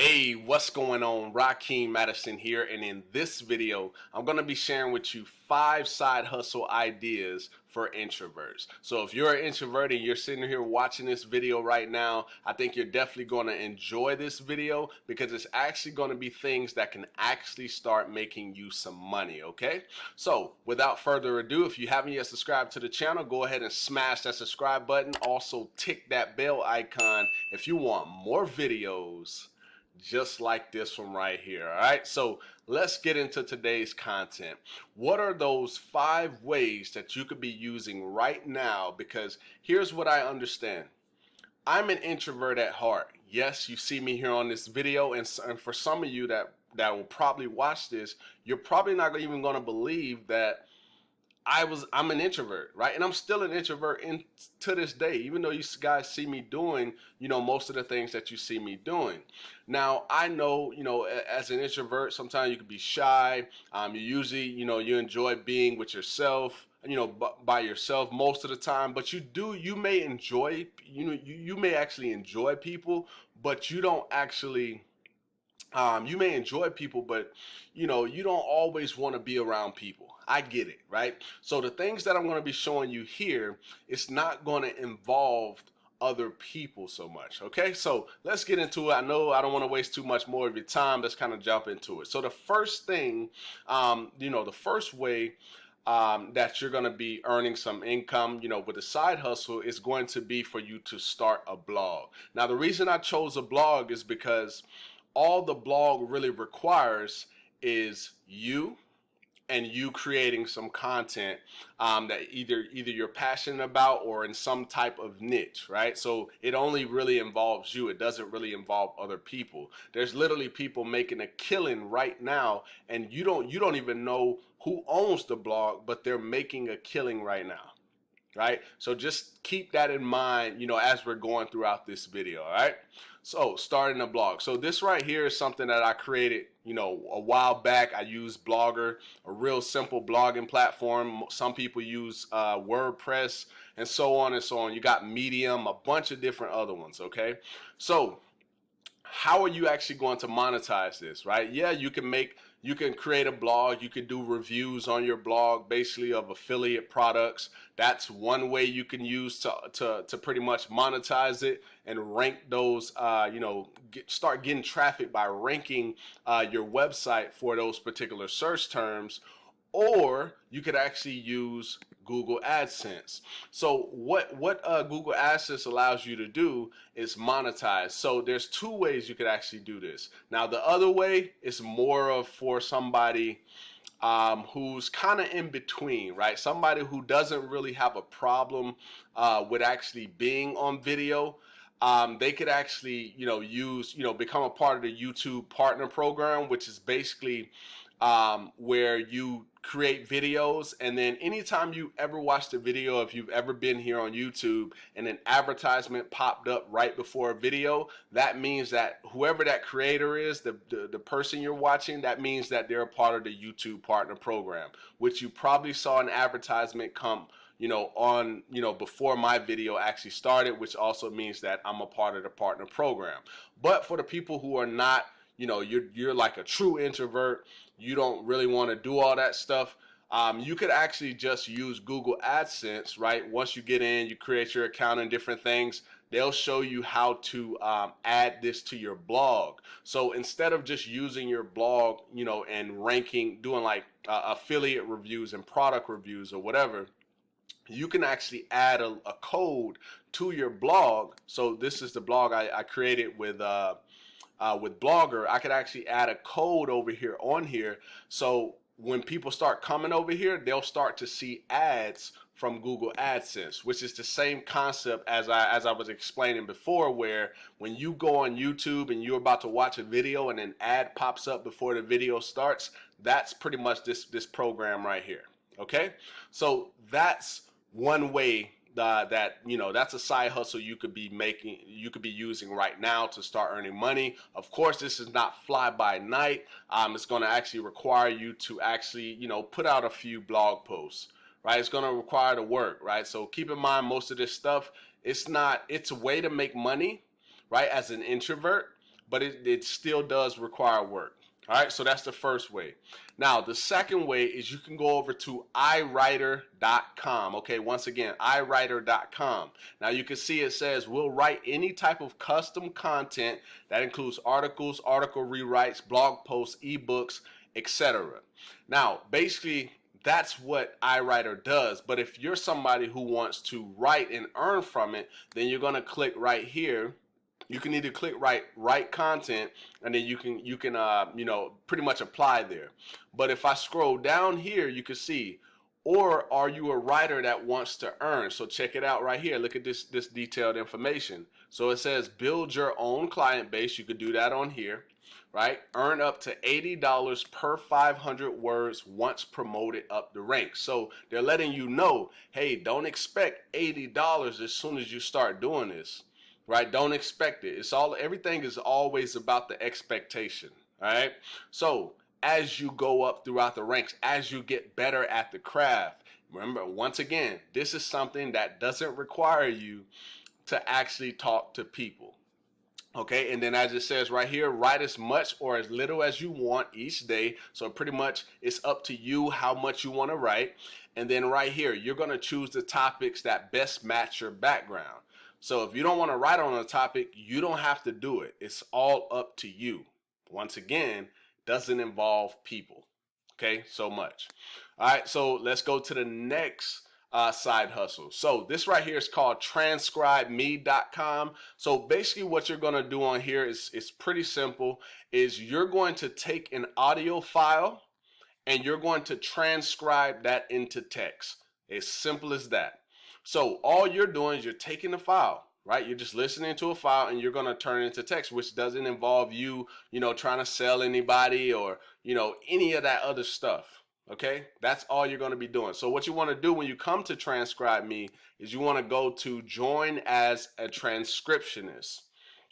Hey, what's going on? Rakeem Madison here, and in this video, I'm going to be sharing with you 5 side hustle ideas for introverts. So if you're an introvert and you're sitting here watching this video right now, I think you're definitely going to enjoy this video because it's actually going to be things that can actually start making you some money, okay? So without further ado, if you haven't yet subscribed to the channel, go ahead and smash that subscribe button. Also tick that bell icon if you want more videos just like this one right here. All right, so let's get into today's content. What are those 5 ways that you could be using right now? Because here's what I understand. I'm an introvert at heart. Yes, you see me here on this video, and for some of you that will probably watch this, you're probably not even going to believe that I'm an introvert, right? And I'm still an introvert to this day, even though you guys see me doing, most of the things that you see me doing. Now, I know, as an introvert, sometimes you can be shy. You usually, you enjoy being with yourself, by yourself most of the time, but you may enjoy, you may actually enjoy people, but you don't actually you may enjoy people, but you don't always want to be around people. I get it, right? So the things that I'm going to be showing you here, it's not going to involve other people so much. Okay, so let's get into it. I know I don't want to waste too much more of your time. Let's kind of jump into it. So the first thing, the first way that you're going to be earning some income, with a side hustle is going to be for you to start a blog. Now, the reason I chose a blog is because all the blog really requires is you and you creating some content that either you're passionate about or in some type of niche, right? So it only really involves you. It doesn't really involve other people. There's literally people making a killing right now, and you don't even know who owns the blog, but they're making a killing right now. Right? So just keep that in mind, as we're going throughout this video, all right? So starting a blog. So this right here is something that I created, a while back. I use Blogger, a real simple blogging platform. Some people use WordPress and so on and so on. You got Medium, a bunch of different other ones, okay? So how are you actually going to monetize this, right? Yeah, you can create a blog, you can do reviews on your blog basically of affiliate products. That's one way you can use to pretty much monetize it and rank those, start getting traffic by ranking your website for those particular search terms. Or you could actually use Google Adsense. So what Google Adsense allows you to do is monetize. So there's 2 ways you could actually do this. Now the other way is more of for somebody who's kind of in between, right? Somebody who doesn't really have a problem with actually being on video. They could actually, become a part of the YouTube partner program, which is basically where you create videos, and then anytime you ever watched a video, if you've ever been here on YouTube and an advertisement popped up right before a video, that means that whoever that creator is, the person you're watching, that means that they're a part of the YouTube partner program, which you probably saw an advertisement come before my video actually started, which also means that I'm a part of the partner program. But for the people who are not, you're like a true introvert, you don't really want to do all that stuff, you could actually just use Google AdSense, right? Once you get in, you create your account and different things, they'll show you how to add this to your blog. So instead of just using your blog, and ranking, doing like affiliate reviews and product reviews or whatever, you can actually add a code to your blog. So this is the blog I created with Blogger. I could actually add a code over here on here. So when people start coming over here, they'll start to see ads from Google AdSense, which is the same concept as I was explaining before, where when you go on YouTube and you're about to watch a video and an ad pops up before the video starts, that's pretty much this program right here. Okay, so that's one way that's a side hustle you could be using right now to start earning money. Of course, this is not fly by night. It's going to actually require you to actually, put out a few blog posts, right? It's going to require the work, right? So keep in mind, most of this stuff, it's a way to make money, right, as an introvert, but it still does require work. All right, so that's the first way. Now, the second way is you can go over to iWriter.com. Okay, once again, iWriter.com. Now, you can see it says we'll write any type of custom content that includes articles, article rewrites, blog posts, ebooks, etc. Now, basically, that's what iWriter does. But if you're somebody who wants to write and earn from it, then you're going to click right here. You can either click write content, and then you can pretty much apply there. But if I scroll down here, you can see, or are you a writer that wants to earn? So check it out right here. Look at this detailed information. So it says build your own client base. You could do that on here, right? Earn up to $80 per 500 words once promoted up the ranks. So they're letting you know, hey, don't expect $80 as soon as you start doing this. Right? Don't expect it. Everything is always about the expectation. All right. So as you go up throughout the ranks, as you get better at the craft, remember, once again, this is something that doesn't require you to actually talk to people. Okay, and then as it says right here, write as much or as little as you want each day. So pretty much it's up to you how much you want to write. And then right here, you're going to choose the topics that best match your background. So if you don't want to write on a topic, you don't have to do it. It's all up to you. Once again, doesn't involve people. Okay, so much. All right, so let's go to the next side hustle. So this right here is called transcribeme.com. So basically what you're going to do on here is pretty simple. Is you're going to take an audio file and you're going to transcribe that into text. As simple as that. So all you're doing is you're taking the file, right? You're just listening to a file and you're going to turn it into text, which doesn't involve you, trying to sell anybody or, any of that other stuff. Okay, that's all you're going to be doing. So what you want to do when you come to Transcribe Me is you want to go to join as a transcriptionist.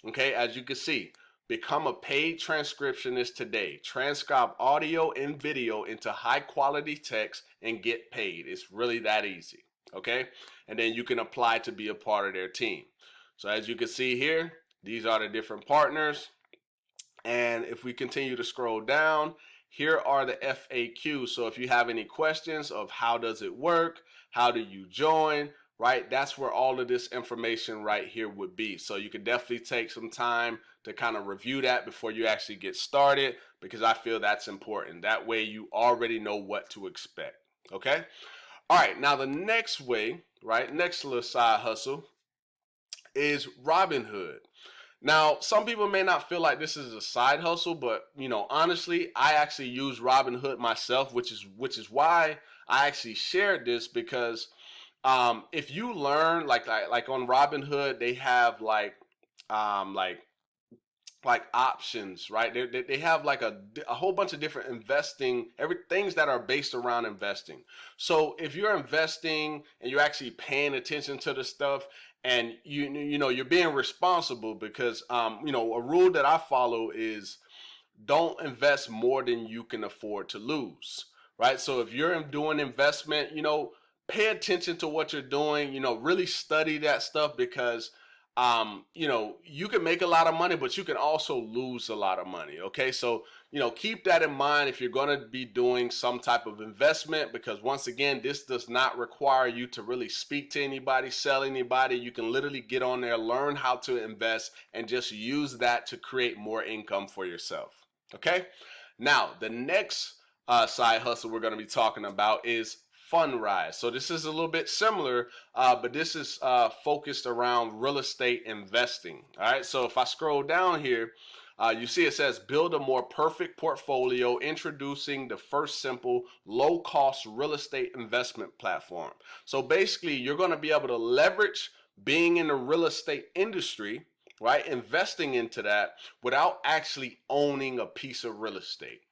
Okay, as you can see, become a paid transcriptionist today. Transcribe audio and video into high quality text and get paid. It's really that easy. Okay, and then you can apply to be a part of their team. So as you can see here, these are the different partners. And if we continue to scroll down, here are the FAQs. So if you have any questions of how does it work, how do you join, right? That's where all of this information right here would be. So you can definitely take some time to kind of review that before you actually get started, because I feel that's important. That way you already know what to expect. Okay. All right. Now the next way, right? Next little side hustle is Robinhood. Now, some people may not feel like this is a side hustle, but honestly, I actually use Robinhood myself, which is why I actually shared this, because if you learn like on Robinhood, they have like options, right? They have like a whole bunch of different investing, things that are based around investing. So if you're investing and you're actually paying attention to the stuff, and you're being responsible, because a rule that I follow is don't invest more than you can afford to lose, right? So if you're doing investment, pay attention to what you're doing, really study that stuff, because you can make a lot of money, but you can also lose a lot of money. Okay, so keep that in mind if you're going to be doing some type of investment, because once again, this does not require you to really speak to anybody, sell anybody. You can literally get on there, learn how to invest, and just use that to create more income for yourself. Okay, now the next side hustle we're going to be talking about is Fundrise. So this is a little bit similar, but this is focused around real estate investing. All right, so if I scroll down here, you see it says build a more perfect portfolio, introducing the first simple low-cost real estate investment platform. So basically, you're going to be able to leverage being in the real estate industry, right, investing into that without actually owning a piece of real estate.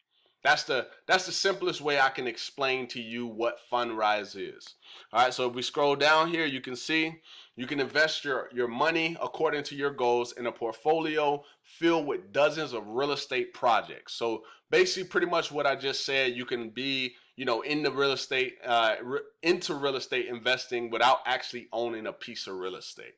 That's the simplest way I can explain to you what Fundrise is. All right, so if we scroll down here, you can see you can invest your money according to your goals in a portfolio filled with dozens of real estate projects. So basically, pretty much what I just said, you can be in the real estate into real estate investing without actually owning a piece of real estate.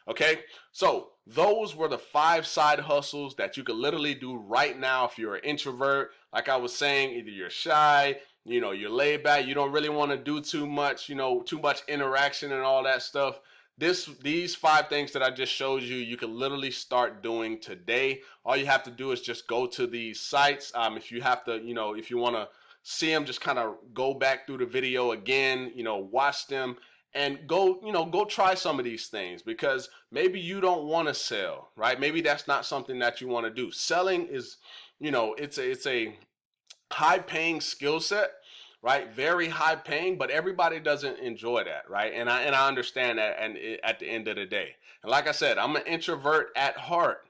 Okay, so those were the 5 side hustles that you could literally do right now if you're an introvert. Like I was saying, either you're shy, you're laid back, you don't really want to do too much, too much interaction and all that stuff. These 5 things that I just showed you, you can literally start doing today. All you have to do is just go to these sites. If you have to, if you want to see them, just kind of go back through the video again, watch them and go try some of these things, because maybe you don't want to sell, right? Maybe that's not something that you want to do. Selling is, it's a high paying skill set, right? Very high paying, but everybody doesn't enjoy that, right? And I understand that, and at the end of the day, and like I said, I'm an introvert at heart,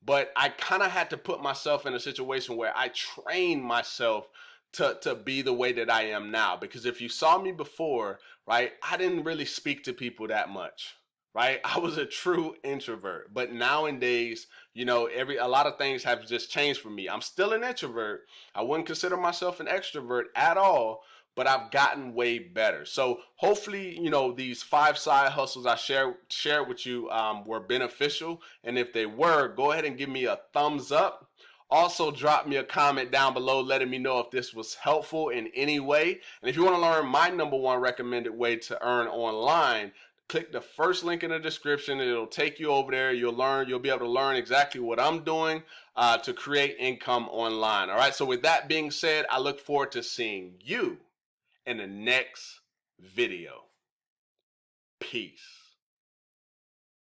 but I kind of had to put myself in a situation where I trained myself to be the way that I am now. Because if you saw me before, right, I didn't really speak to people that much, right? I was a true introvert. But nowadays, a lot of things have just changed for me. I'm still an introvert. I wouldn't consider myself an extrovert at all, but I've gotten way better. So hopefully, these 5 side hustles I shared with you were beneficial. And if they were, go ahead and give me a thumbs up. Also, drop me a comment down below letting me know if this was helpful in any way. And if you want to learn my #1 recommended way to earn online, click the first link in the description. It'll take you over there. You'll be able to learn exactly what I'm doing to create income online. All right. So with that being said, I look forward to seeing you in the next video. Peace.